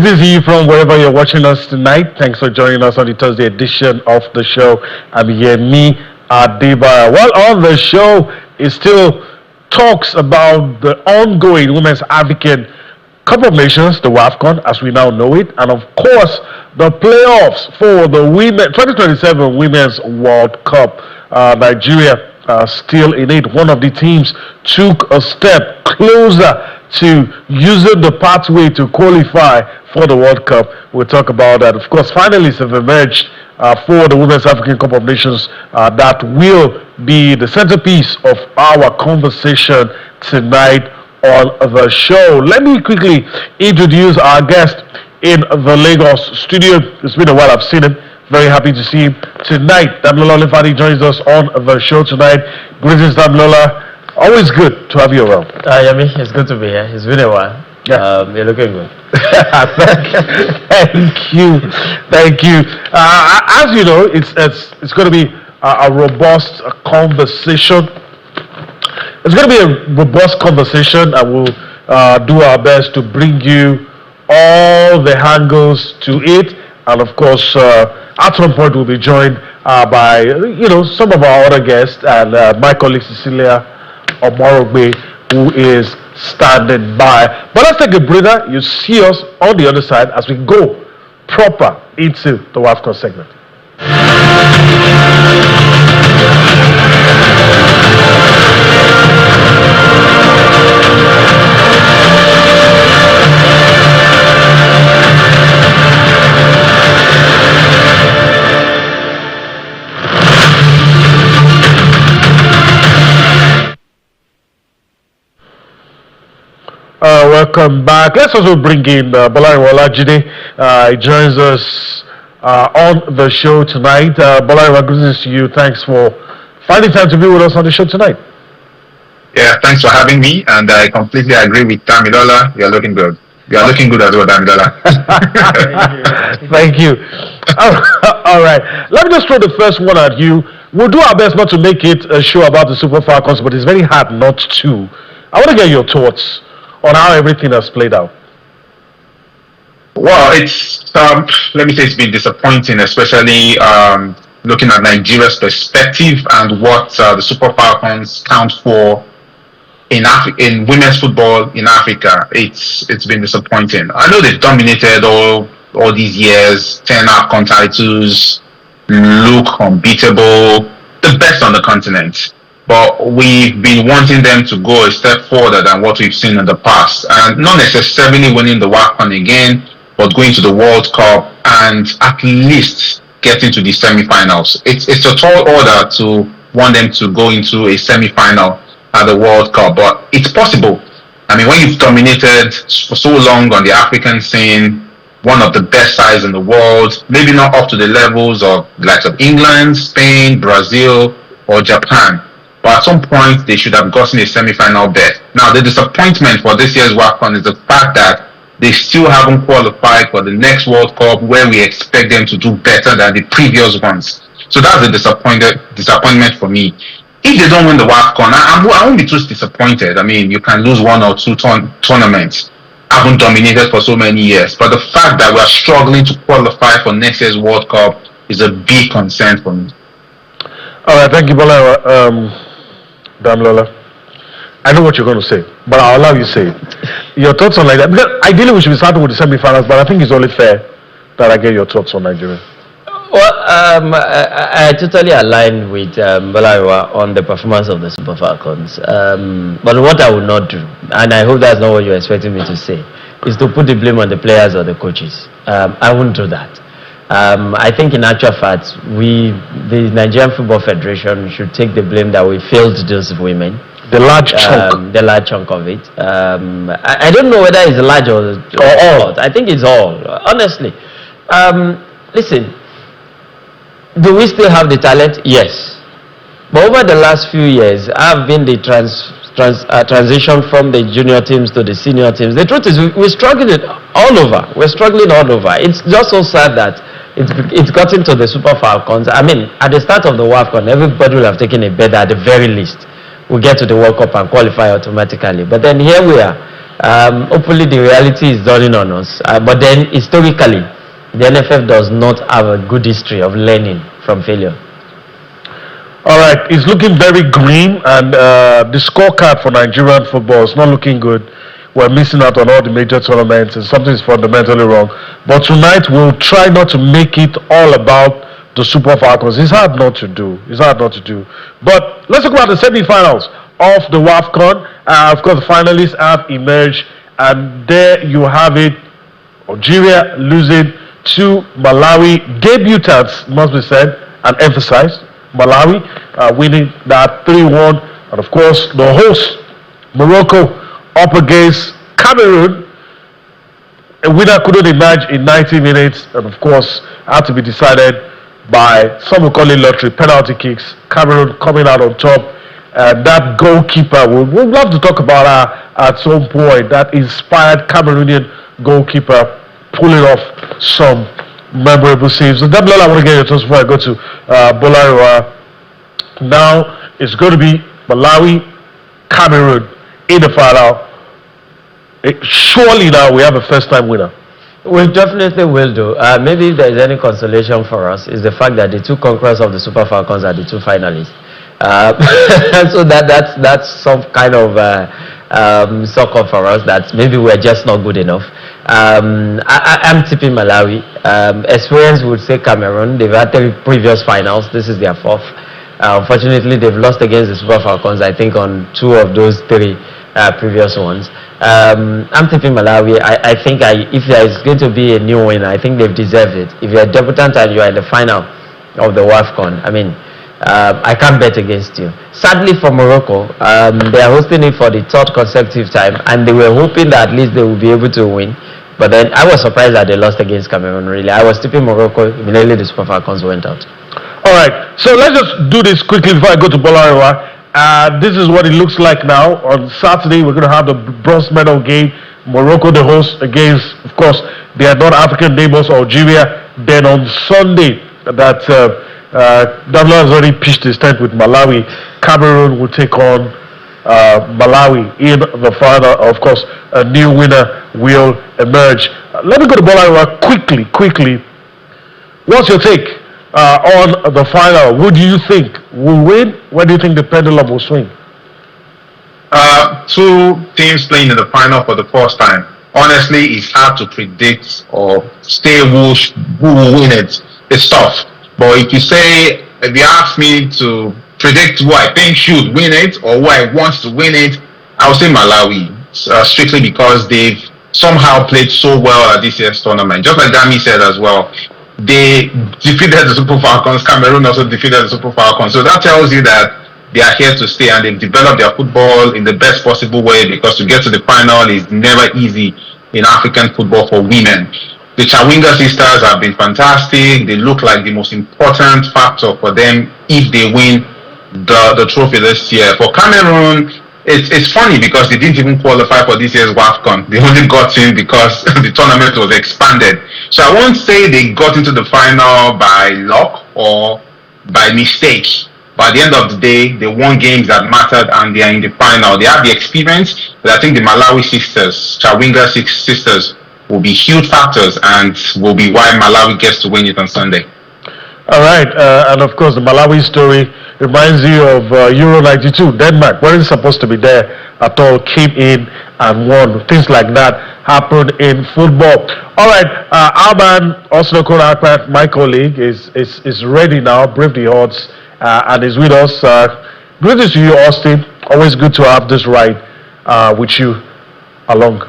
Greetings to you from wherever you're watching us tonight. Thanks for joining us on the Thursday edition of the show. I'm Yemi Adeba. Well, on the show, it still talks about the ongoing Women's African Cup of Nations, the WAFCON, as we now know it, and of course, the playoffs for the 2027 Women's World Cup. Nigeria still in it. One of the teams took a step closer to using the pathway to qualify for the World Cup. We'll talk about that. Of course, finalists have emerged for the Women's African Cup of Nations that will be the centerpiece of our conversation tonight on the show. Let me quickly introduce our guest in the Lagos studio. It's been a while I've seen him. Very happy to see him tonight. Damilola Olifadi joins us on the show tonight. Greetings, Damilola. Always good to have you around. Yemi, it's good to be here. It's been a while. Yeah. You're looking good. Thank you. As you know, it's going to be a robust conversation. It's going to be a robust conversation, and we'll do our best to bring you all the angles to it. And of course, at some point, we'll be joined by some of our other guests and my colleague Cecilia Omorogbe, who is standing by. But let's take a breather. You see us on the other side as we go proper into the WAFCON segment. Welcome back. Let's also bring in Bolariwa Olajide. He joins us on the show tonight. Bolariwa, greetings to you. Thanks for finding time to be with us on the show tonight. Yeah, thanks for having me. And I completely agree with Damilola. You're looking good. You are looking good as well, Damilola. Thank you. All right. Let me just throw the first one at you. We'll do our best not to make it a show about the Super Falcons, but it's very hard not to. I want to get your thoughts on how everything has played out. Well, it's let me say it's been disappointing, especially looking at Nigeria's perspective and what the Super Falcons count for in women's football in Africa. It's been disappointing. I know they've dominated all these years, 10 AFCON titles, look unbeatable, the best on the continent. But we've been wanting them to go a step further than what we've seen in the past. And not necessarily winning the WAFCON again, but going to the World Cup and at least getting to the semi-finals. It's a tall order to want them to go into a semi-final at the World Cup, but it's possible. I mean, when you've dominated for so long on the African scene, one of the best sides in the world, maybe not up to the levels of likes of England, Spain, Brazil, or Japan. But at some point, they should have gotten a semi-final berth. Now, the disappointment for this year's WAFCON is the fact that they still haven't qualified for the next World Cup, where we expect them to do better than the previous ones. So that's a disappointment for me. If they don't win the WAFCON, I won't be too disappointed. I mean, you can lose one or two tournaments. Haven't dominated for so many years. But the fact that we're struggling to qualify for next year's World Cup is a big concern for me. All right, thank you, Bola. Damilola, I know what you're going to say, but I'll allow you to say it. Your thoughts on like that? Because ideally, we should be starting with the semi-finals, but I think it's only fair that I get your thoughts on Nigeria. Well, I totally align with Bolariwa on the performance of the Super Falcons. But what I will not do, and I hope that's not what you're expecting me to say, is to put the blame on the players or the coaches. I won't do that. I think in actual fact, the Nigerian Football Federation should take the blame that we failed those women. The large chunk. The large chunk of it. I don't know whether it's large or all. I think it's all, honestly. Listen, do we still have the talent? Yes. But over the last few years, I've been the transition from the junior teams to the senior teams. The truth is, we're struggling all over. We're struggling all over. It's just so sad that it's gotten to the Super Falcons. I mean, at the start of the WAFCON, everybody will have taken a bet at the very least. We'll get to the World Cup and qualify automatically. But then here we are. Hopefully the reality is dawning on us. But then historically, the NFF does not have a good history of learning from failure. All right, it's looking very green, and the scorecard for Nigerian football is not looking good. We're missing out on all the major tournaments, and something is fundamentally wrong. But tonight, we'll try not to make it all about the Super Falcons. It's hard not to do. It's hard not to do. But let's talk about the semi-finals of the WAFCON. Of course, the finalists have emerged, and there you have it. Algeria losing to Malawi. Debutants, must be said and emphasized. Malawi winning that 3-1. And of course, the host, Morocco, up against Cameroon. A winner couldn't emerge in 90 minutes. And of course, had to be decided by, some will call it lottery, penalty kicks. Cameroon coming out on top. That goalkeeper, we'll love to talk about her at some point. That inspired Cameroonian goalkeeper pulling off some memorable saves. So Damilola, I want to get your thoughts before I go to Bolariwa. Now it's going to be Malawi, Cameroon in the final. Surely now we have a first-time winner. We definitely will do. Maybe if there is any consolation for us, is the fact that the two conquerors of the Super Falcons are the two finalists. So that's some kind of sucker for us that maybe we're just not good enough. I'm tipping Malawi. Experience would say Cameroon. They've had 3 previous finals. This is their 4th. Unfortunately, they've lost against the Super Falcons, I think, on 2 of those 3 previous ones. I'm tipping Malawi. I think if there is going to be a new winner, I think they've deserved it. If you're a debutant and you're in the final of the WAFCON, I mean, I can't bet against you. Sadly for Morocco, they are hosting it for the 3rd consecutive time, and they were hoping that at least they would be able to win. But then I was surprised that they lost against Cameroon, really. I was tipping Morocco. Immediately the Super Falcons went out. All right, so let's just do this quickly before I go to Bolariwa. This is what it looks like now. On Saturday, we're going to have the bronze medal game. Morocco, the host, against, of course, their non-African neighbors, Algeria. Then on Sunday, that Davila has already pitched his tent with Malawi. Cameroon will take on Malawi in the final. Of course, a new winner will emerge. Let me go to Bolariwa quickly. What's your take on the final? Who do you think will win? Where do you think the pendulum will swing? 2 teams playing in the final for the first time. Honestly, it's hard to predict or say who will win it. It's tough. But if you ask me to predict who I think should win it or who I want to win it, I would say Malawi, strictly because they've somehow played so well at this year's tournament. Just like Dami said as well, they defeated the Super Falcons. Cameroon also defeated the Super Falcons. So that tells you that they are here to stay, and they've developed their football in the best possible way, because to get to the final is never easy in African football for women. The Chawinga sisters have been fantastic. They look like the most important factor for them if they win the trophy this year. For Cameroon, it's funny because they didn't even qualify for this year's WAFCON. They only got in because the tournament was expanded. So I won't say they got into the final by luck or by mistake. But at the end of the day, they won games that mattered, and they are in the final. They have the experience, but I think the Malawi sisters, Chawinga sisters, will be huge factors and will be why Malawi gets to win it on Sunday. All right, and of course the Malawi story reminds you of Euro 92. Denmark weren't supposed to be there at all, came in and won. Things like that happen in football. All right, Alban Osnokon, my colleague, is ready now, brave the odds, and is with us. Greetings to you, Austin. Always good to have this ride with you along.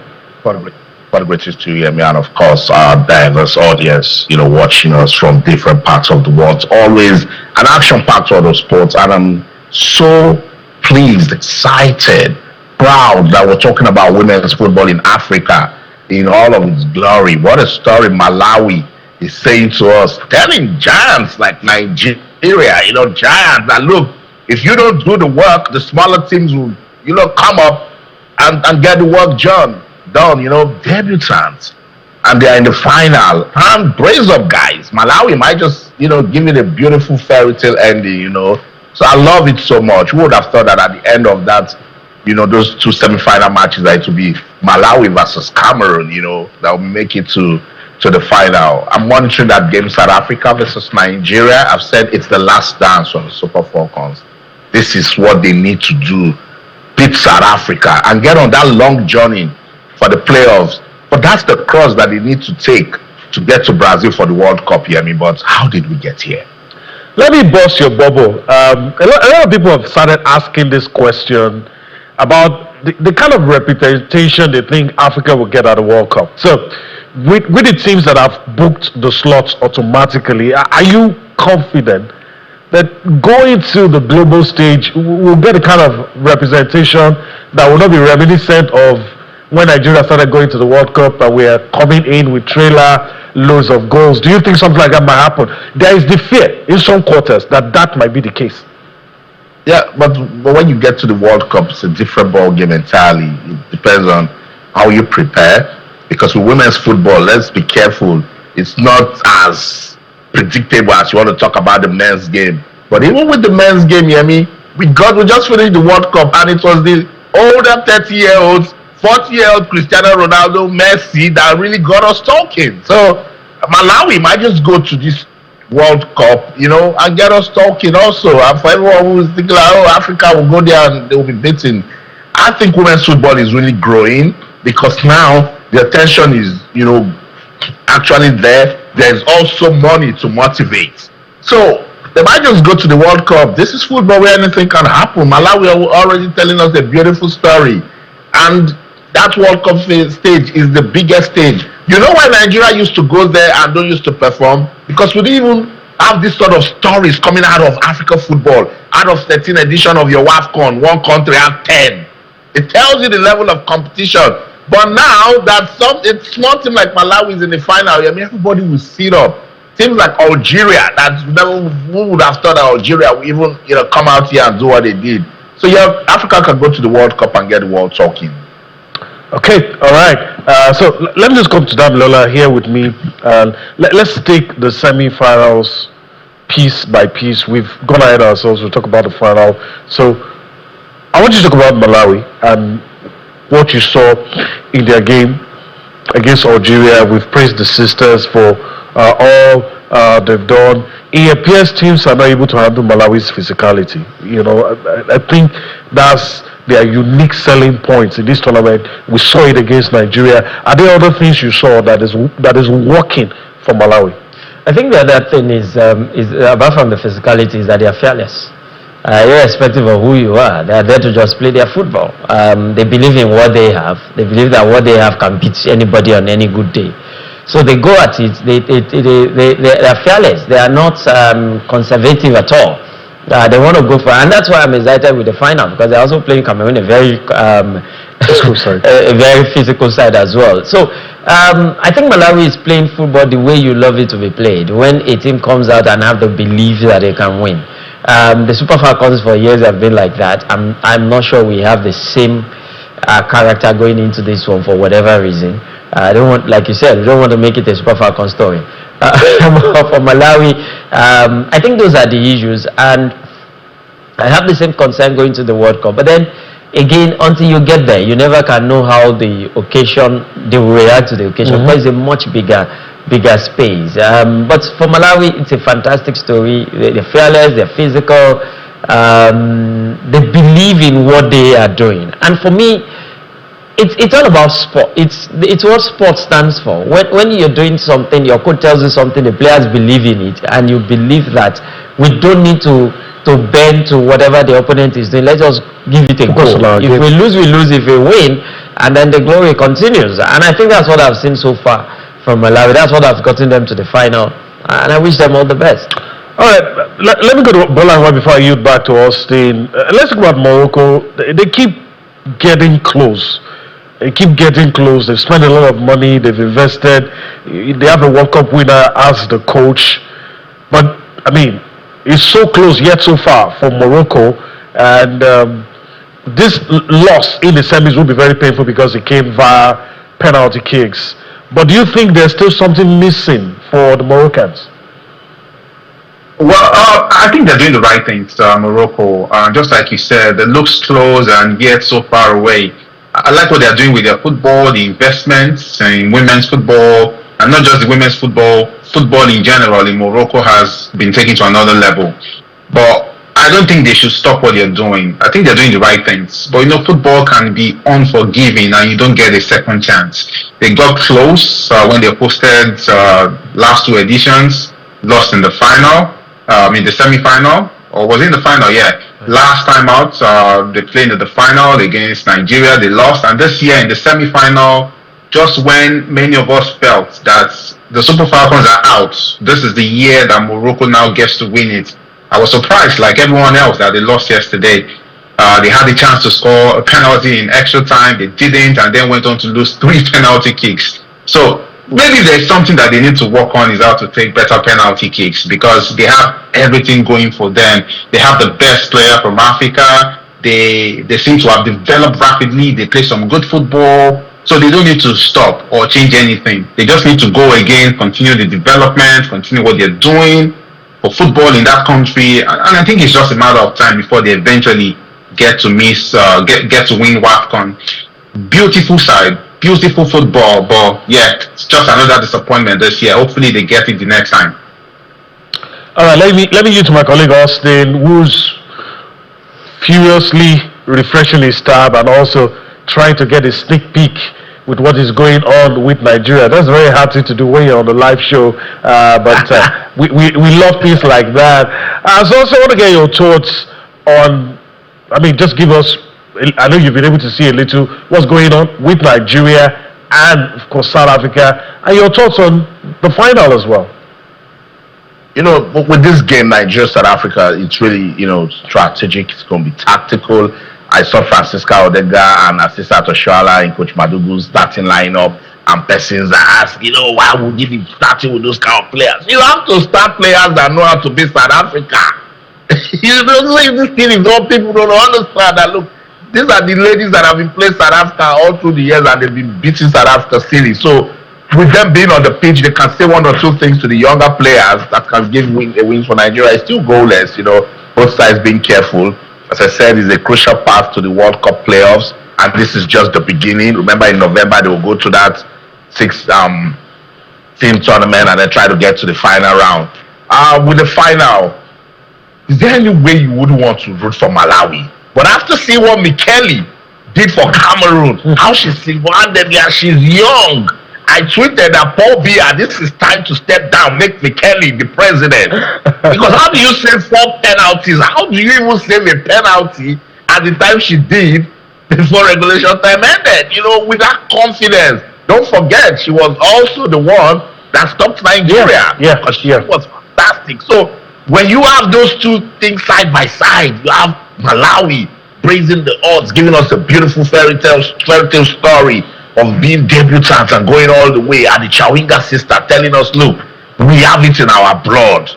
What a great to hear me, and of course our diverse audience, watching us from different parts of the world. Always an action-packed world of sports, and I'm so pleased, excited, proud that we're talking about women's football in Africa in all of its glory. What a story Malawi is saying to us, telling giants like Nigeria, giants that look, if you don't do the work, the smaller teams will, come up and get the work done, debutants, and they are in the final. And brace up, guys. Malawi might just, give it a beautiful fairy tale ending, So I love it so much. Who would have thought that at the end of that those two semi-final matches, that it will be Malawi versus Cameroon, that will make it to the final. I'm monitoring that game, South Africa versus Nigeria. I've said it's the last dance for the Super Falcons. This is what they need to do. Beat South Africa and get on that long journey for the playoffs. But that's the cross that they need to take to get to Brazil for the World Cup, but how did we get here? Let me burst your bubble. A lot of people have started asking this question about the kind of representation they think Africa will get at the World Cup. So, with the teams that have booked the slots automatically, are you confident that going to the global stage will get a kind of representation that will not be reminiscent of when Nigeria started going to the World Cup and we are coming in with trailer loads of goals? Do you think something like that might happen? There is the fear in some quarters that might be the case. Yeah, but when you get to the World Cup, it's a different ball game entirely. It depends on how you prepare. Because with women's football, let's be careful. It's not as predictable as you want to talk about the men's game. But even with the men's game, we just finished the World Cup, and it was the older 30-year-olds, 40-year-old Cristiano Ronaldo, Messi that really got us talking. So Malawi might just go to this World Cup, and get us talking also. And for everyone who is thinking Africa will go there and they will be beaten, I think women's football is really growing because now the attention is, actually there. There's also money to motivate. So they might just go to the World Cup. This is football where anything can happen. Malawi are already telling us a beautiful story. And that World Cup stage is the biggest stage. You know why Nigeria used to go there and don't used to perform? Because we didn't even have this sort of stories coming out of Africa football. Out of 13 edition of your WAFCON, one country had 10. It tells you the level of competition. But now that a small team like Malawi is in the final, everybody will sit up. Teams like Algeria, who would have thought that Algeria would even come out here and do what they did. So Africa can go to the World Cup and get the world talking. Okay, all right. So let me just come to Damilola here with me. Let's take the semi-finals piece by piece. We've gone ahead ourselves. We'll talk about the final. So I want you to talk about Malawi and what you saw in their game against Algeria. We've praised the sisters for all they've done. It appears teams are not able to handle Malawi's physicality. I think that's their unique selling points in this tournament. We saw it against Nigeria. Are there other things you saw that is working for Malawi? I think the other thing is apart from the physicality, is that they are fearless. Irrespective of who you are, they are there to just play their football. They believe in what they have. They believe that what they have can beat anybody on any good day. So they go at it. They are fearless. They are not conservative at all. They want to go for, and that's why I'm excited with the final, because they're also playing Cameroon, a very a very physical side as well. So I think Malawi is playing football the way you love it to be played. When a team comes out and have the belief that they can win. The Super Falcons for years have been like that. I'm not sure we have the same character going into this one for whatever reason. I don't want, like you said, we don't want to make it a Super Falcon story. For Malawi, I think those are the issues, and I have the same concern going to the World Cup. But then again, until you get there, you never can know how they will react to the occasion, because it's a much bigger space. But for Malawi, it's a fantastic story. They're fearless, they're physical, they believe in what they are doing. And for me, it's all about sport. It's what sport stands for. When you're doing something, your coach tells you something, the players believe in it, and you believe that we don't need to bend to whatever the opponent is doing. Let's just give it a go. If we lose, we lose. If we win, and then the glory continues. And I think that's what I've seen so far from Malawi. That's what I've gotten them to the final, and I wish them all the best. All right, let me go to Bola before I yield back to Austin. Let's talk about Morocco. They keep getting close. They've spent a lot of money. They've invested. They have a World Cup winner as the coach. But I mean, it's so close yet so far for Morocco. And this loss in the semis will be very painful because it came via penalty kicks. But do you think there's still something missing for the Moroccans? Well, I think they're doing the right things, Morocco. Just like you said, it looks close and yet so far away. I like what they're doing with their football, the investments in women's football, and not just the women's football. Football in general in Morocco has been taken to another level. But I don't think they should stop what they're doing. I think they're doing the right things. But football can be unforgiving, and you don't get a second chance. They got close when they hosted last two editions, lost in the final. In the semi-final, or was it in the final? Yeah. Last time out, they played in the final against Nigeria. They lost, and this year in the semi-final, just when many of us felt that the Super Falcons are out, this is the year that Morocco now gets to win it. I was surprised, like everyone else, that they lost yesterday. They had the chance to score a penalty in extra time. They didn't, and then went on to lose 3 penalty kicks. So maybe there's something that they need to work on, is how to take better penalty kicks, because they have everything going for them. They have the best player from Africa. They seem to have developed rapidly. They play some good football. So they don't need to stop or change anything. They just need to go again, continue the development, continue what they're doing for football in that country. And I think it's just a matter of time before they eventually get to get to win WAFCON. Beautiful side, beautiful football, but yeah, it's just another disappointment this year. Hopefully they get it the next time. All right, let me yield to my colleague Austin, who's furiously refreshing his tab and also trying to get a sneak peek with what is going on with Nigeria. That's very hard thing to do when you're on the live show, but we love things like that. So also want to get your thoughts on, just give us, I know you've been able to see a little what's going on with Nigeria and of course South Africa, and your thoughts on the final as well. With this game, Nigeria, South Africa, it's really, strategic. It's going to be tactical. I saw Francisca Odega and Asisa Toshoala in Coach Madugu's starting lineup, and persons ask, why would you be starting with those kind of players? You have to start players that know how to beat South Africa. This thing is all people don't understand that. Look, these are the ladies that have been playing South Africa all through the years, and they've been beating South Africa silly. So with them being on the pitch, they can say one or two things to the younger players that can give a win for Nigeria. It's still goalless, both sides being careful. As I said, it's a crucial path to the World Cup playoffs, and this is just the beginning. Remember, in November, they will go to that 6-team tournament and then try to get to the final round. With the final, is there any way you wouldn't want to root for Malawi? But after seeing what Michele did for Cameroon, how she's single-handed, she's young. I tweeted that Paul Biya, this is time to step down, make Michele the president. Because how do you save 4 penalties? How do you even save a penalty at the time she did before regulation time ended? With that confidence. Don't forget, she was also the one that stopped Nigeria. Yeah. She was fantastic. So when you have those two things side by side, you have Malawi praising the odds, giving us a beautiful fairy tale story of being debutants and going all the way, and the Chawinga sister telling us, look, we have it in our blood.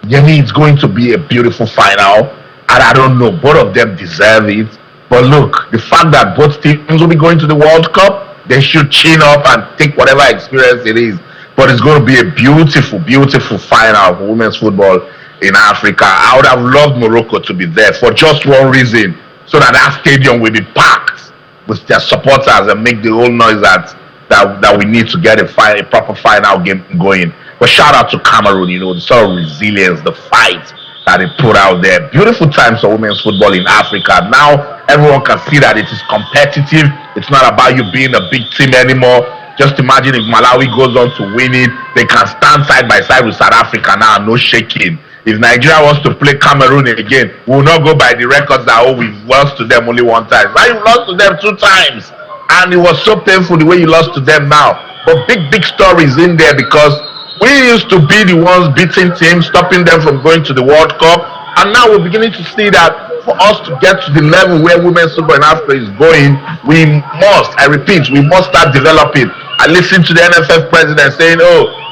It's going to be a beautiful final, and I don't know, both of them deserve it. But look, the fact that both teams will be going to the World Cup, they should chin up and take whatever experience it is. But it's going to be a beautiful, beautiful final for women's football in Africa. I would have loved Morocco to be there for just one reason, so that stadium will be packed with their supporters and make the whole noise that we need to get a proper final game going. But shout out to Cameroon, the sort of resilience, the fight that they put out there. Beautiful times for women's football in Africa. Now everyone can see that it is competitive. It's not about you being a big team anymore. Just imagine if Malawi goes on to win it, they can stand side by side with South Africa now, no shaking. If Nigeria wants to play Cameroon again, we will not go by the records that we've lost to them only one time. Now you've lost to them 2 times, and it was so painful the way you lost to them now. But big stories in there, because we used to be the ones beating teams, stopping them from going to the World Cup, and now we're beginning to see that for us to get to the level where women's football in Africa is going, we must start developing. I listened to the NFF president saying,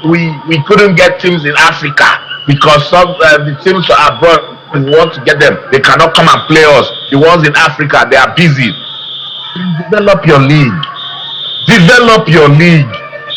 we couldn't get teams in Africa because the teams abroad, we want to get them. They cannot come and play us. The ones in Africa, they are busy. Develop your league.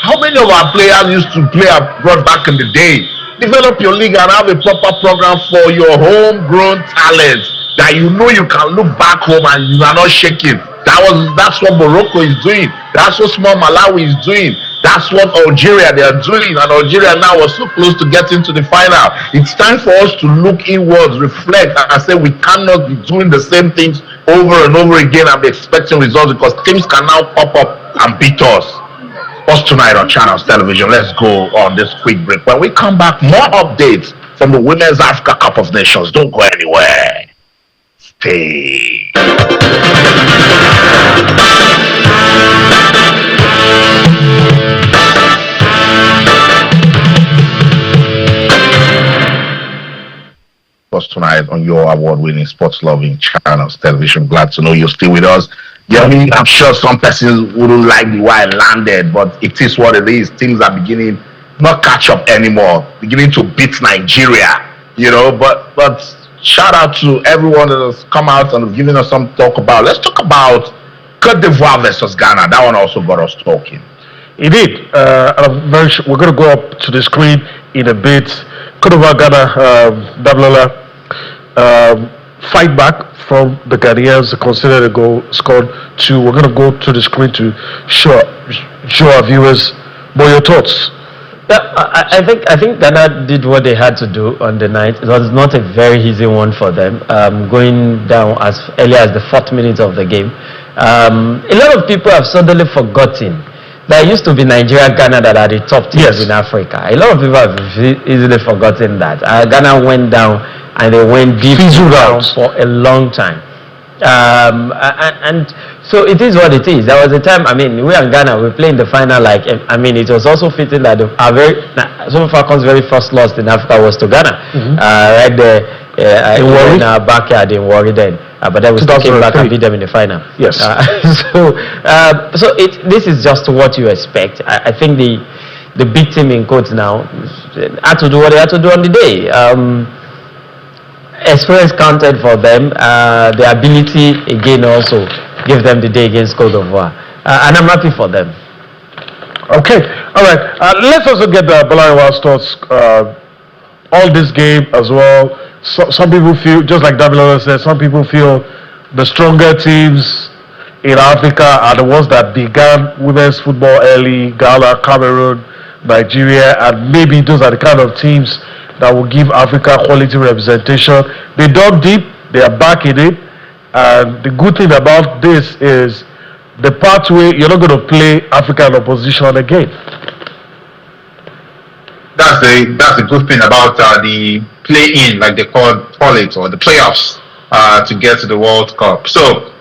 How many of our players used to play abroad back in the day? Develop your league and have a proper program for your homegrown talents that you know you can look back home and you are not shaking. That's what Morocco is doing. That's what small Malawi is doing. That's what Algeria they are doing, and Algeria now was so close to getting to the final. It's time for us to look inwards, reflect, and say we cannot be doing the same things over and over again and be expecting results, because teams can now pop up and beat us. What's tonight on Channels Television? Let's go on this quick break. When we come back, more updates from the Women's Africa Cup of Nations. Don't go anywhere. Stay. Us tonight on your award-winning sports-loving Channels Television. Glad to know you're still with us. Yeah, I'm sure some persons wouldn't like the way I landed, but it is what it is. Teams are beginning not catch up anymore, beginning to beat Nigeria. But shout out to everyone that has come out and given us some talk about. Let's talk about Cote d'Ivoire versus Ghana. That one also got us talking. It did. I'm very sure we're going to go up to the screen in a bit. Cote d'Ivoire, Ghana, Dablola, fight back from the Ghanaians, consider the goal scored 2. We're going to go to the screen to show our viewers. What are your thoughts? Yeah, I think Ghana did what they had to do on the night. It was not a very easy one for them. Going down as early as the 4th minute of the game. A lot of people have suddenly forgotten that used to be Nigeria, Ghana that are the top teams in Africa. A lot of people have easily forgotten that. Ghana went down and they went deep down for a long time. And so it is what it is. There was a time, we and Ghana, we played in the final, it was also fitting that Super Falcons' very first loss in Africa was to Ghana. Right there, in our backyard in Warri then. But then we still came back and beat them in the final. Yes. So this is just what you expect. I think the big team in Cote now had to do what they had to do on the day. Experience counted for them. The ability again also gave them the day against Cote d'Ivoire, and I'm happy for them. Okay, all right. Let's also get Bolarinwa's thoughts on this game as well. So, some people feel, just like Dablola said, some people feel the stronger teams in Africa are the ones that began women's football early: Ghana, Cameroon, Nigeria, and maybe those are the kind of teams that will give Africa quality representation. They dug deep, they are back in it, and the good thing about this is the pathway, you're not going to play African opposition again. That's the good thing about the play-in, like they call it, or the playoffs to get to the World Cup. So,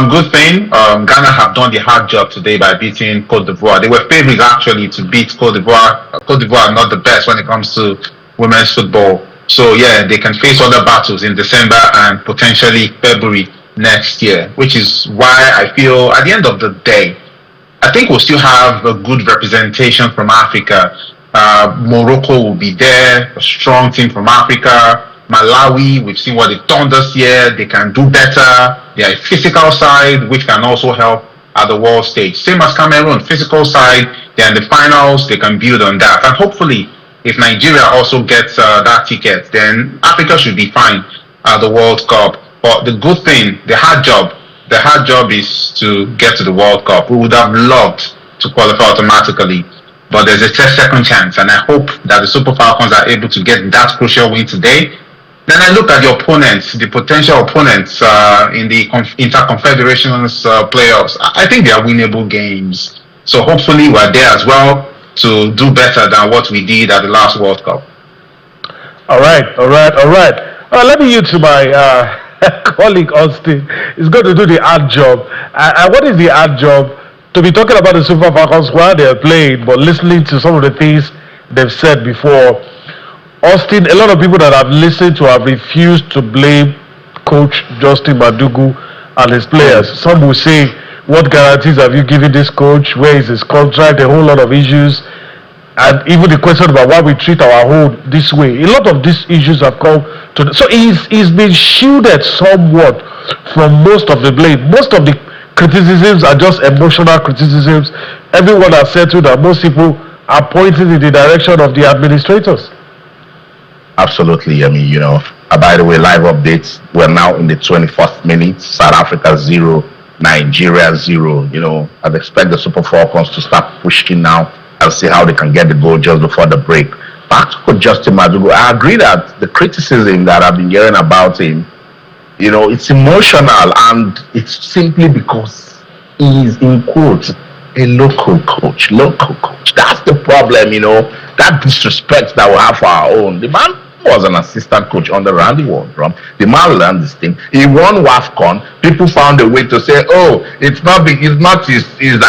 good thing, Ghana have done the hard job today by beating Cote d'Ivoire. They were favorites actually to beat Cote d'Ivoire. Cote d'Ivoire are not the best when it comes to women's football. So yeah, they can face other battles in December and potentially February next year, which is why I feel at the end of the day, I think we'll still have a good representation from Africa. Morocco will be there, a strong team from Africa. Malawi, we've seen what they've done this year. They can do better. They are a physical side, which can also help at the world stage. Same as Cameroon, physical side. They're in the finals. They can build on that. And hopefully, if Nigeria also gets that ticket, then Africa should be fine at the World Cup. But the good thing, the hard job is to get to the World Cup. We would have loved to qualify automatically, but there's a second chance, and I hope that the Super Falcons are able to get that crucial win today. Then I look at the opponents, the potential opponents in the Interconfederations playoffs. I think they are winnable games. So hopefully we're there as well to do better than what we did at the last World Cup. All right. Let me yield to my colleague Austin. He's going to do the hard job. And what is the hard job? To be talking about the Super Falcons while they're playing, but listening to some of the things they've said before. Austin, a lot of people that have listened to have refused to blame Coach Justin Madugu and his players. Some will say, what guarantees have you given this coach? Where is his contract? A whole lot of issues. And even the question about why we treat our own this way. A lot of these issues have come to... So he's been shielded somewhat from most of the blame. Most of the criticisms are just emotional criticisms. Everyone has settled that most people are pointing in the direction of the administrators. Absolutely. I mean, by the way, live updates. We're now in the 21st minute. South Africa 0, Nigeria 0. I'd expect the Super Falcons to start pushing now and see how they can get the goal just before the break. Back to Coach Justin Madugu. I agree that the criticism that I've been hearing about him, it's emotional, and it's simply because he is, in quotes, a local coach. That's the problem, that disrespect that we have for our own. The man was an assistant coach under Randy Waldrum. The man learned this thing. He won WAFCON. People found a way to say, "Oh, it's not his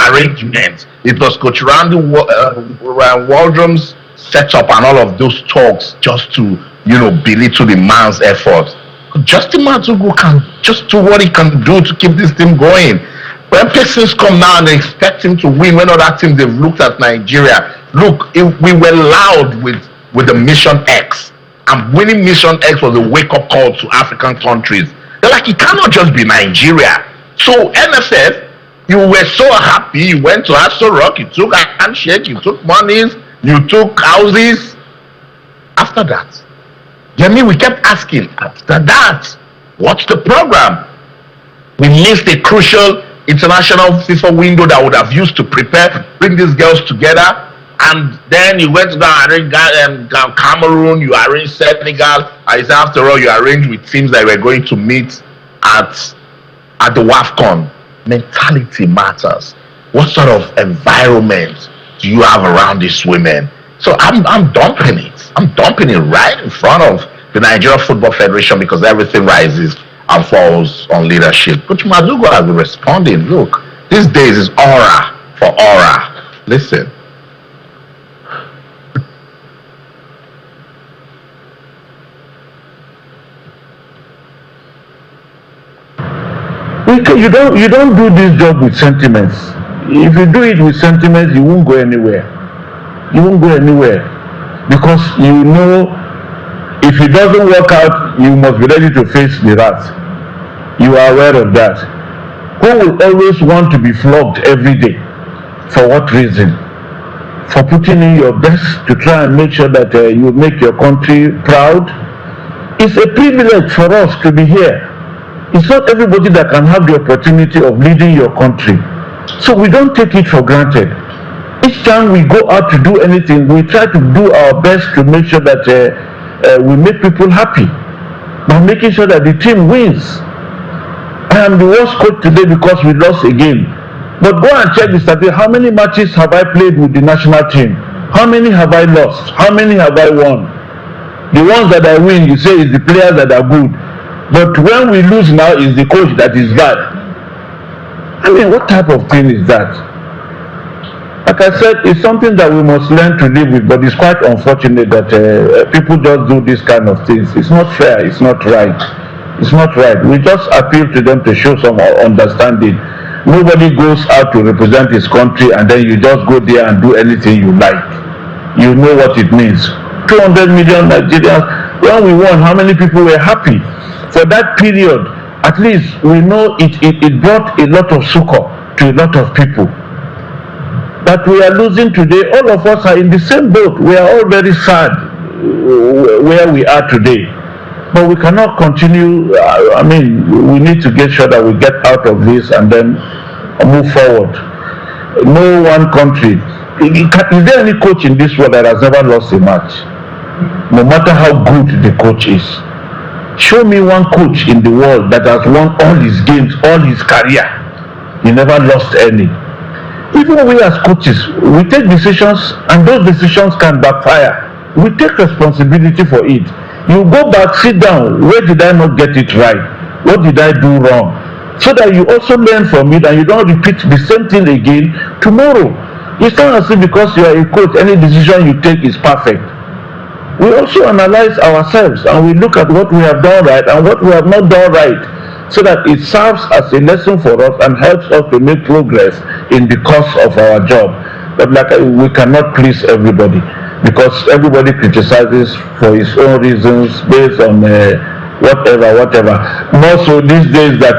arrangement. It was Coach Randy Waldrum's setup and all of those talks just to, belittle the man's effort." Justin Madugu can just do what he can do to keep this team going. When persons come now and they expect him to win, when other teams they've looked at Nigeria, look, we were loud with the Mission X, and winning Mission X was a wake-up call to African countries. They're like, it cannot just be Nigeria. So NFF, you were so happy, you went to Aso Rock, you took a handshake, you took monies, you took houses. After that, we kept asking, after that, what's the program? We missed a crucial international FIFA window that would have used to prepare, bring these girls together. And then you went to go arrange Cameroon, you arranged Senegal. I said, after all, you arranged with teams that were going to meet at the WAFCON. Mentality matters. What sort of environment do you have around these women? So I'm dumping it. I'm dumping it right in front of the Nigeria Football Federation, because everything rises and falls on leadership. Coach Madugu has been responding. Look, these days is aura for aura. Listen. You don't do this job with sentiments. If you do it with sentiments, you won't go anywhere. Because if it doesn't work out, you must be ready to face the wrath. You are aware of that. Who will always want to be flogged every day? For what reason? For putting in your best to try and make sure that you make your country proud. It's a privilege for us to be here. It's not everybody that can have the opportunity of leading your country. So we don't take it for granted. Each time we go out to do anything, we try to do our best to make sure that we make people happy by making sure that the team wins. I am the worst coach today because we lost a game. But go and check the statistics. How many matches have I played with the national team? How many have I lost? How many have I won? The ones that I win, you say, is the players that are good. But when we lose now, is the coach that is bad. I mean, what type of thing is that? Like I said, it's something that we must learn to live with, but it's quite unfortunate that people just do this kind of things. It's not fair. It's not right. We just appeal to them to show some understanding. Nobody goes out to represent his country and then you just go there and do anything you like. You know what it means. 200 million Nigerians. When we won, how many people were happy? For that period, at least we know it brought a lot of succor to a lot of people. That we are losing today, all of us are in the same boat. We are all very sad where we are today. But we cannot continue. We need to get sure that we get out of this and then move forward. No one country. Is there any coach in this world that has never lost a match? No matter how good the coach is. Show me one coach in the world that has won all his games, all his career. He never lost any. Even we as coaches, we take decisions and those decisions can backfire. We take responsibility for it. You go back, sit down. Where did I not get it right? What did I do wrong? So that you also learn from it and you don't repeat the same thing again tomorrow. It's not as if because you are a coach, any decision you take is perfect. We also analyze ourselves and we look at what we have done right and what we have not done right, so that it serves as a lesson for us and helps us to make progress in the course of our job. But we cannot please everybody, because everybody criticizes for his own reasons based on whatever. More so these days that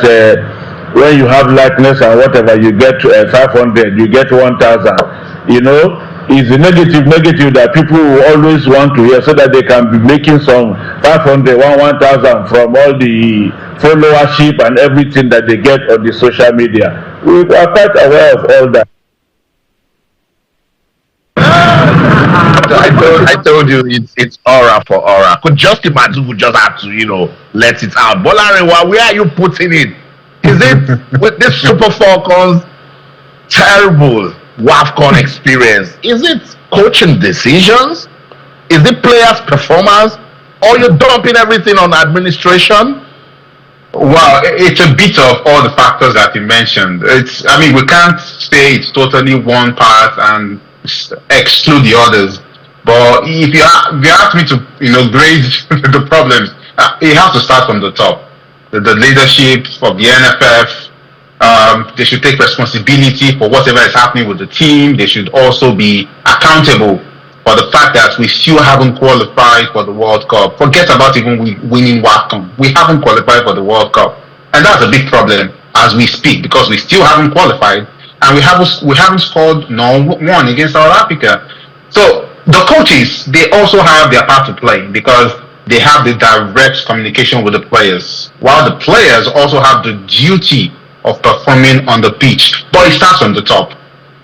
when you have likeness and whatever, you get 500, you get 1,000. is the negative that people will always want to hear, so that they can be making some 500, 1,000 from all the followership and everything that they get on the social media. We are quite aware of all that. I told you it's aura for aura. Could just imagine we just have to, let it out. Bolarewa, where are you putting it? Is it with this Super Falcons terrible WAFCON experience? Is it coaching decisions? Is it players' performance? Or you're dumping everything on administration? Well, it's a bit of all the factors that you mentioned. We can't say it's totally one part and exclude the others. But if you ask me to, grade the problems, it has to start from the top. The leadership of the NFF, they should take responsibility for whatever is happening with the team. They should also be accountable for the fact that we still haven't qualified for the World Cup. Forget about even winning WAFCON. We haven't qualified for the World Cup. And that's a big problem as we speak, because we still haven't qualified and we haven't scored one against South Africa. So the coaches, they also have their part to play, because they have the direct communication with the players, while the players also have the duty of performing on the pitch. But it starts from the top.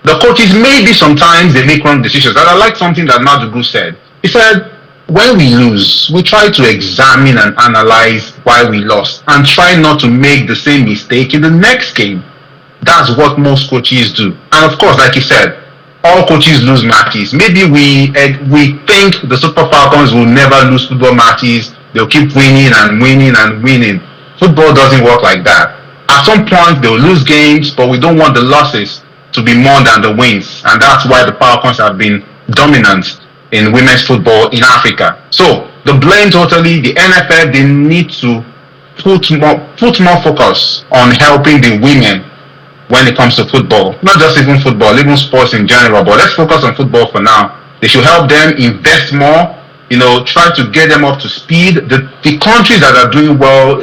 The coaches, maybe sometimes they make wrong decisions. And I like something that Madugu said. He said, when we lose, we try to examine and analyze why we lost and try not to make the same mistake in the next game. That's what most coaches do. And of course, like you said, all coaches lose matches. Maybe we think the Super Falcons will never lose football matches. They'll keep winning and winning and winning. Football doesn't work like that. At some point, they'll lose games, but we don't want the losses to be more than the wins. And that's why the Falcons have been dominant in women's football in Africa. So the blame totally, the NFF, they need to put more focus on helping the women when it comes to football. Not just even football, even sports in general, but let's focus on football for now. They should help them invest more, try to get them up to speed. The countries that are doing well,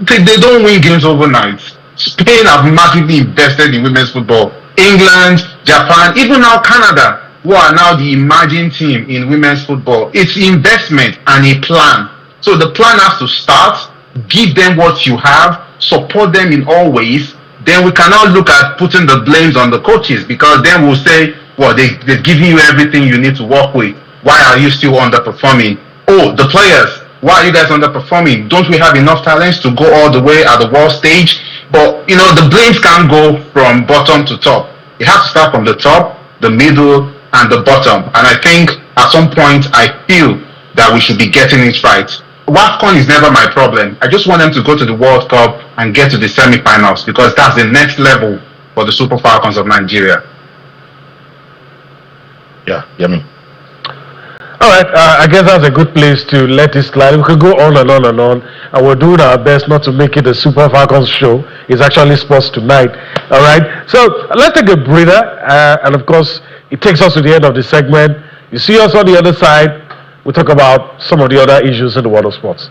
they don't win games overnight. Spain have massively invested in women's football. England, Japan, even now Canada, who are now the emerging team in women's football. It's investment and a plan. So the plan has to start, give them what you have, support them in all ways. Then we cannot look at putting the blames on the coaches, because then we'll say, well, they've given you everything you need to work with. Why are you still underperforming? Oh, the players, why are you guys underperforming? Don't we have enough talents to go all the way at the world stage? But, the blames can't go from bottom to top. It has to start from the top, the middle, and the bottom. And I think at some point, I feel that we should be getting it right. WAFCON is never my problem. I just want them to go to the World Cup and get to the semi-finals, because that's the next level for the Super Falcons of Nigeria. Yeah, yummy. All right, I guess that's a good place to let it slide. We could go on and on and on, and we're doing our best not to make it a Super Falcons show. It's actually sports tonight. All right, so let's take a breather, and of course, it takes us to the end of the segment. You see us on the other side. We talk about some of the other issues in the world of sports.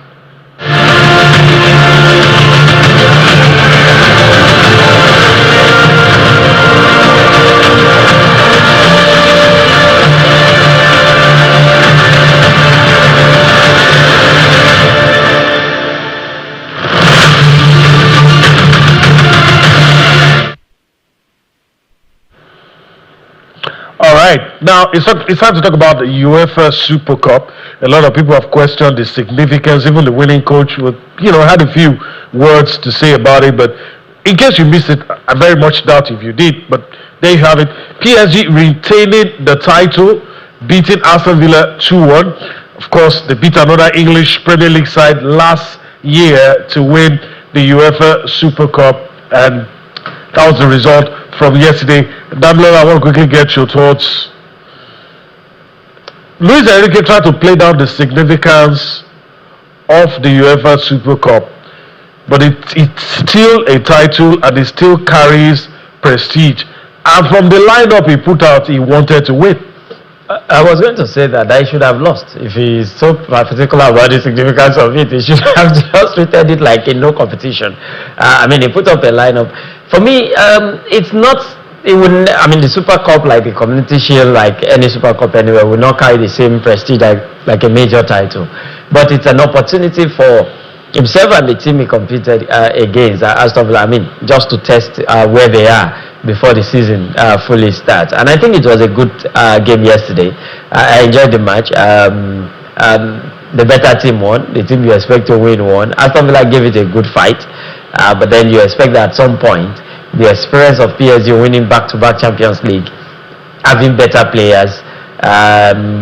All right, now it's time to talk about the UEFA Super Cup. A lot of people have questioned the significance. Even the winning coach had a few words to say about it. But in case you missed it, I very much doubt if you did. But there you have it. PSG retaining the title, beating Aston Villa 2-1. Of course, they beat another English Premier League side last year to win the UEFA Super Cup, and that was the result from yesterday. Damler, I want to quickly get your thoughts. Luis Enrique tried to play down the significance of the UEFA Super Cup, but it's still a title and it still carries prestige. And from the lineup he put out, he wanted to win. I was going to say that I should have lost. If he is so particular about the significance of it, he should have just treated it like in no competition. He put up a lineup. For me, it's not it wouldn't. I mean, the Super Cup, like the Community Shield, like any Super Cup anywhere, will not carry the same prestige like a major title. But it's an opportunity for himself and the team he competed against, Aston Villa. I mean, just to test where they are before the season fully starts. And I think it was a good game yesterday. I enjoyed the match. The better team won. The team you expect to win won. Aston Villa gave it a good fight, but then you expect that at some point, the experience of PSG winning back-to-back Champions League, having better players,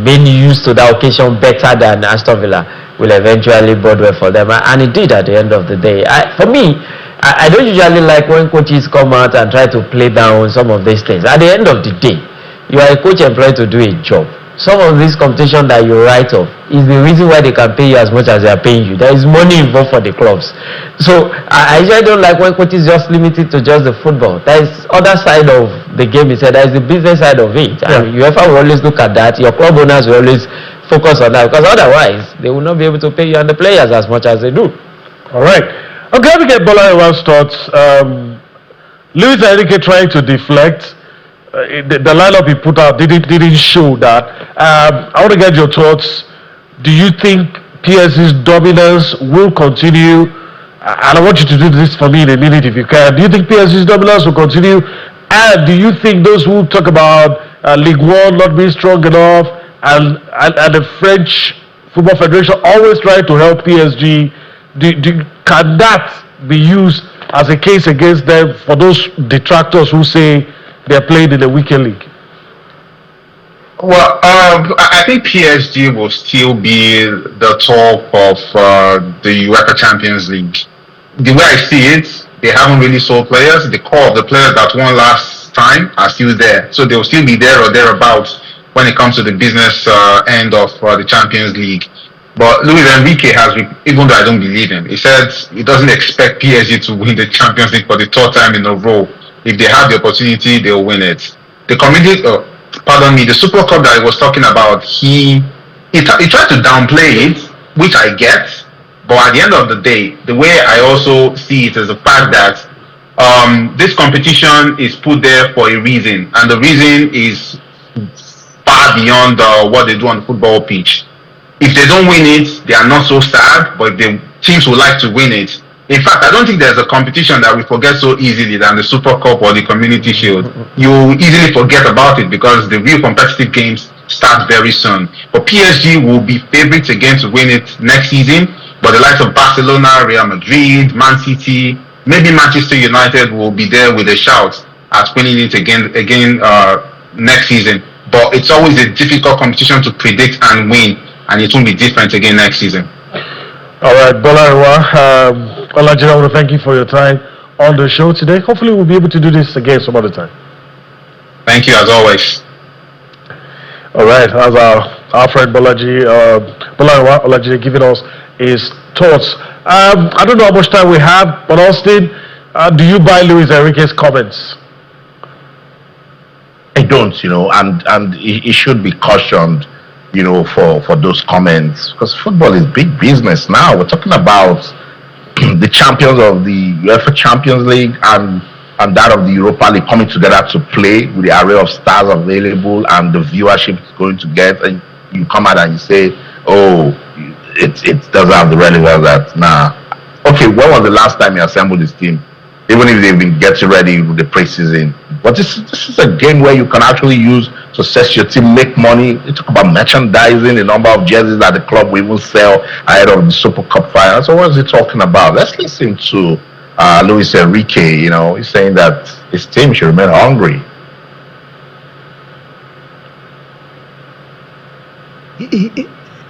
being used to the occasion better than Aston Villa, will eventually bode well for them. And it did at the end of the day. For me, I don't usually like when coaches come out and try to play down some of these things. At the end of the day, you are a coach employed to do a job. Some of this competition that you write off is the reason why they can pay you as much as they are paying you. There is money involved for the clubs. So I usually don't like when coaches just limit it to just the football. There is other side of the game. There is the business side of it. Yeah. And UEFA will always look at that. Your club owners will always focus on that, because otherwise they will not be able to pay you and the players as much as they do. All right. I'm glad to get Bola's thoughts. Luis Enrique trying to deflect. The lineup he put out didn't show that. I want to get your thoughts. Do you think PSG's dominance will continue? And I want you to do this for me in a minute if you can. Do you think PSG's dominance will continue? And do you think those who talk about League One not being strong enough and the French Football Federation always try to help PSG, can that be used as a case against them for those detractors who say they're playing in the weekend league? Well, I think PSG will still be the top of the UEFA Champions League. The way I see it, they haven't really sold players. The core of the players that won last time are still there. So they'll still be there or thereabouts when it comes to the business end of the Champions League. But Luis Enrique has, even though I don't believe him, he said he doesn't expect PSG to win the Champions League for the third time in a row. If they have the opportunity, they'll win it. The Super Cup that I was talking about, he tried to downplay it, which I get. But at the end of the day, the way I also see it is the fact that this competition is put there for a reason, and the reason is far beyond what they do on the football pitch. If they don't win it, they are not so sad, but the teams would like to win it. In fact, I don't think there's a competition that we forget so easily than the Super Cup or the Community Shield. You easily forget about it because the real competitive games start very soon. But PSG will be favorites again to win it next season, but the likes of Barcelona, Real Madrid, Man City, maybe Manchester United will be there with a shout at winning it again next season. But it's always a difficult competition to predict and win, and it won't be different again next season. All right, Bolawa, Olajide, I want to thank you for your time on the show today. Hopefully we'll be able to do this again some other time. Thank you, as always. All right, as our friend Bolawa Olajide giving us his thoughts. I don't know how much time we have, but Austin, do you buy Luis Enrique's comments? I don't, and it should be cautioned, for those comments, because football is big business now. We're talking about the champions of the UEFA Champions League and that of the Europa League coming together to play with the array of stars available and the viewership it's going to get, and you come out and you say, oh, it doesn't have the relevance that, nah. Okay, when was the last time you assembled this team? Even if they've been getting ready with the preseason. But this is a game where you can actually use to set your team, make money. You talk about merchandising, the number of jerseys that the club will even sell ahead of the Super Cup final. So what is he talking about? Let's listen to Luis Enrique. He's saying that his team should remain hungry.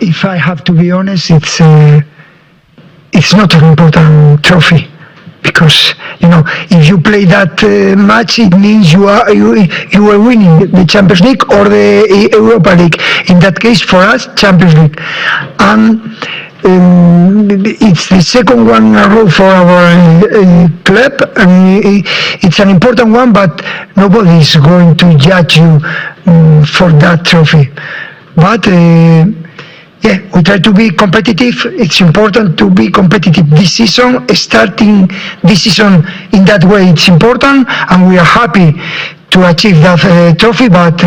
If I have to be honest, it's not an important trophy. Because if you play that match, it means you are winning the Champions League or the Europa League. In that case, for us, Champions League, and it's the second one in a row for our club. It's an important one, but nobody is going to judge you for that trophy. But yeah, we try to be competitive. It's important to be competitive this season. Starting this season in that way, it's important, and we are happy to achieve that trophy, but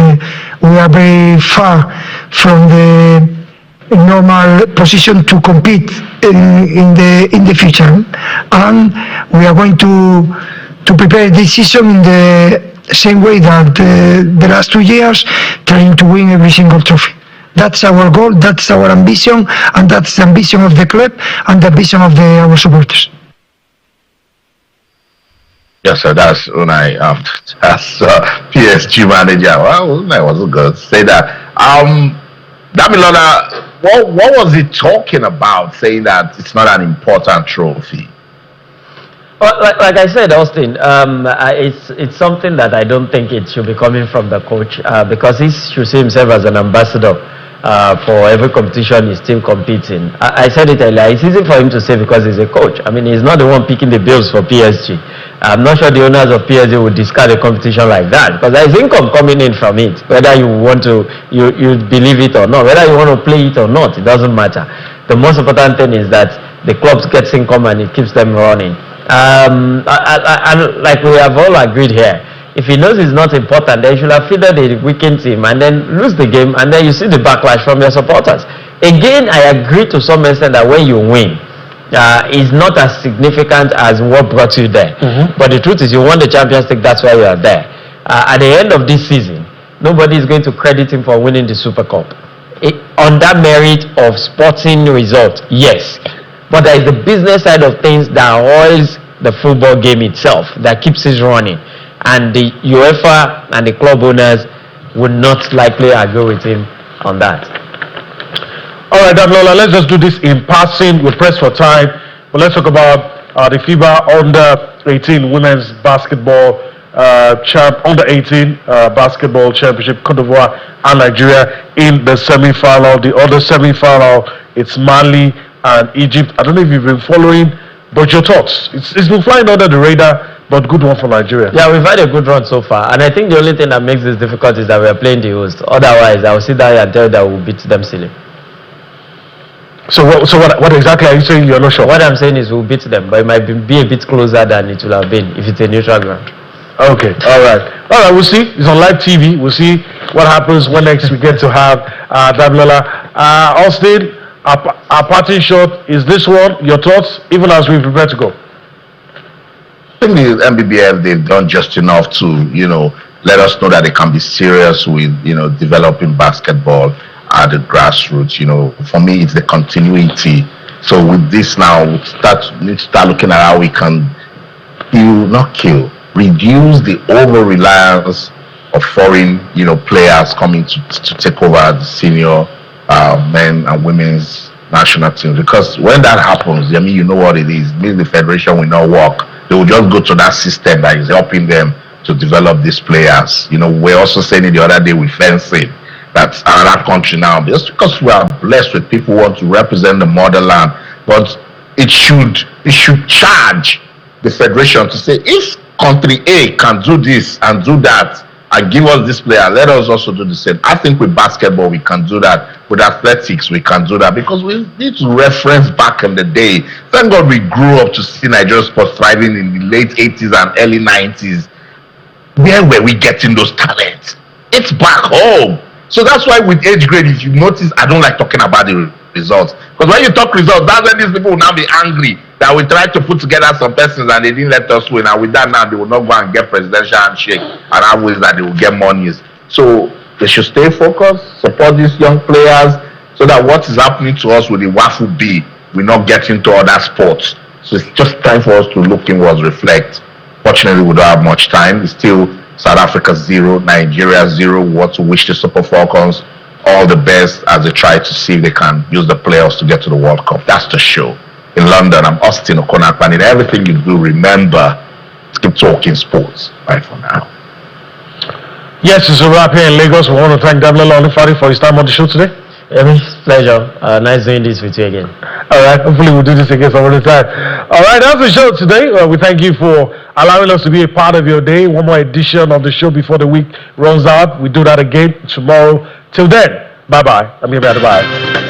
we are very far from the normal position to compete in the future, and we are going to prepare this season in the same way that the last 2 years, trying to win every single trophy. That's our goal, that's our ambition, and that's the ambition of the club and the ambition of our supporters. Yes, sir. That's Unai. That's PSG manager. Well, Unai wasn't going to say that. Damilola, what was he talking about, saying that it's not an important trophy? Well, like I said, Austin, it's something that I don't think it should be coming from the coach because he should see himself as an ambassador for every competition he's still competing. I said it earlier, it's easy for him to say because he's a coach. I mean, he's not the one picking the bills for PSG. I'm not sure the owners of PSG would discard a competition like that because there's income coming in from it, whether you want to, you believe it or not, whether you want to play it or not, it doesn't matter. The most important thing is that the club gets income and it keeps them running. And like we have all agreed here, if he knows it's not important, then you should have fielded a weekend team and then lose the game, and then you see the backlash from your supporters. Again, I agree to some extent that when you win, is not as significant as what brought you there. But the truth is, you won the Champions League, that's why you are there. At the end of this season, nobody is going to credit him for winning the Super Cup. On that merit of sporting result, yes. But there is the business side of things that oils the football game itself, that keeps it running. And the UEFA and the club owners would not likely agree with him on that. All right, Damilola, let's just do this in passing. We're pressed for time. But let's talk about the FIBA Under-18 Women's Basketball Under-18 Basketball Championship, Cote d'Ivoire and Nigeria in the semi-final. The other semi-final, it's Mali and Egypt. I don't know if you've been following, but your thoughts. It's been flying under the radar, but good one for Nigeria. Yeah, we've had a good run so far, and I think the only thing that makes this difficult is that we are playing the host. Otherwise, I will sit down and tell you that we'll beat them silly. So what exactly are you saying? You're not sure? What I'm saying is we'll beat them, but it might be a bit closer than it will have been if it's a neutral ground. Okay, all right, we'll see. It's on live TV. We'll see what happens when next we get to have Damilola. Austin, our parting shot is this one. Your thoughts, even as we prepare to go? I think the MBBF, they've done just enough to, let us know that they can be serious with, developing basketball at the grassroots. For me, it's the continuity. So with this now, we need to start looking at how we can reduce the over-reliance of foreign, players coming to take over the senior men and women's national teams. Because when that happens, you know what it is. It means the federation will not work. They will just go to that system that is helping them to develop these players. We're also saying it the other day with fencing. That's another country now. Just because we are blessed with people who want to represent the motherland, but it should charge the federation to say, if country A can do this and do that and give us this player, let us also do the same. I think with basketball we can do that. With athletics we can do that, because we need to reference back in the day. Thank God we grew up to see Nigerian sports thriving in the late 80s and early 90s. Where were we getting those talents? It's back home. So that's why with age grade, if you notice, I don't like talking about the results. Because when you talk results, that's when these people will now be angry that we tried to put together some persons and they didn't let us win. And with that now, they will not go and get presidential handshake and have ways that they will get monies. So they should stay focused, support these young players, so that what is happening to us with the WAFU B will not get into other sports. So it's just time for us to look inwards, reflect. Fortunately, we don't have much time. It's still South Africa 0, Nigeria 0. We want to wish the Super Falcons all the best as they try to see if they can use the playoffs to get to the World Cup. That's the show. In London, I'm Austin Okonakpan. In everything you do, remember, keep talking sports. Bye for now. Yes, it's a wrap here in Lagos. We want to thank Damilola Olufari for his time on the show today. Pleasure. Nice doing this with you again. All right. Hopefully we'll do this again some other time. All right. That's the show today. We thank you for allowing us to be a part of your day. One more edition of the show before the week runs out. We do that again tomorrow. Till then, bye-bye. I'm here. Bye.